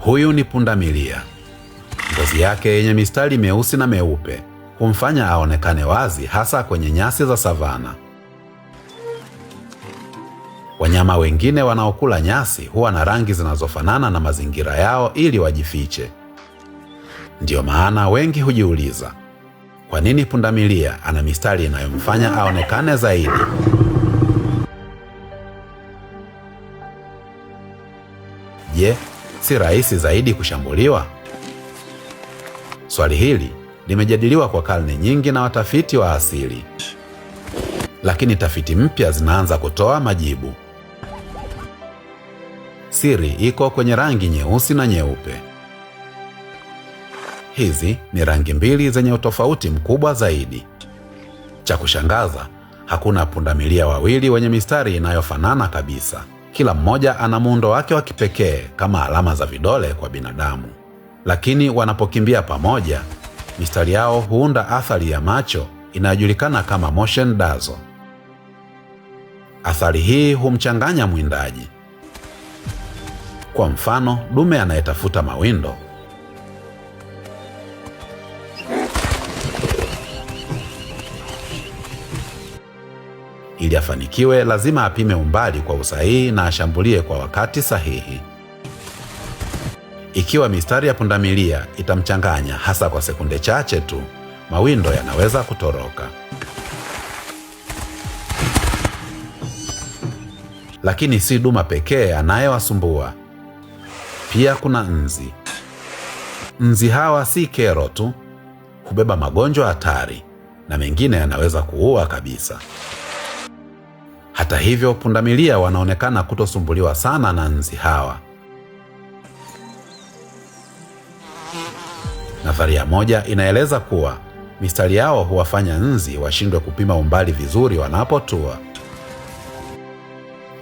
Huyu ni pundamilia. Ngozi yake yenye mistari meusi na meupe humfanya aonekane wazi, hasa kwenye nyasi za savana. Wanyama wengine wanaokula nyasi huwa na rangi zinazofanana na mazingira yao ili wajifiche. Ndiyo maana wengi hujiuliza, kwa nini pundamilia ana mistari inayomfanya aonekane zaidi? Je, si rahisi zaidi kushambuliwa? Swali hili limejadiliwa kwa karne nyingi na watafiti wa asili. Lakini tafiti mpya zinaanza kutoa majibu. Siri iko kwenye rangi nyeusi na nyeupe. Hizi ni rangi mbili zenye utofauti mkubwa zaidi. Cha kushangaza, hakuna pundamilia wawili wenye mistari inayofanana kabisa. Kila mmoja ana muundo wake wa kipekee kama alama za vidole kwa binadamu. Lakini wanapokimbia pamoja, mistari yao huunda athari ya macho inayojulikana kama motion dazzle. Athari hii humchanganya mwindaji. Kwa mfano, dume anayetafuta mawindo ili afanikiwe, lazima apime umbali kwa usahihi na ashambulie kwa wakati sahihi. Ikiwa mistari ya pundamilia itamchanganya hasa kwa sekunde chache tu, mawindo yanaweza kutoroka. Lakini si duma pekee anayewasumbua. Pia kuna nzi. Nzi hawa si kero tu, hubeba magonjwa hatari na mengine yanaweza kuua kabisa. Hata hivyo, pundamilia wanaonekana kutosumbuliwa sana na nzi hawa. Nadharia moja inaeleza kuwa mistari yao huwafanya nzi washindwe kupima umbali vizuri wanapotua.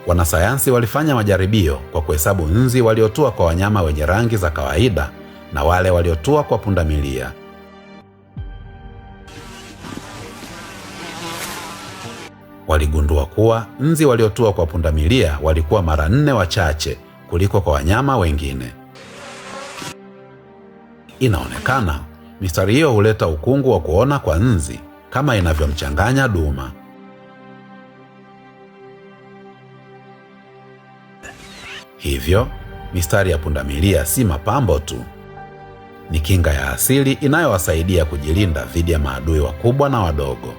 Wanasayansi walifanya majaribio kwa kuhesabu nzi waliotua kwa wanyama wenye rangi za kawaida na wale waliotua kwa pundamilia. Waligundua kuwa nzi waliotua kwa pundamilia walikuwa mara 4 wachache kuliko kwa wanyama wengine. Inaonekana mistari hiyo huleta ukungu wa kuona kwa nzi kama inavyomchanganya duma. Hivyo, mistari ya pundamilia si mapambo tu. Ni kinga ya asili inayowasaidia kujilinda dhidi ya maadui wakubwa na wadogo.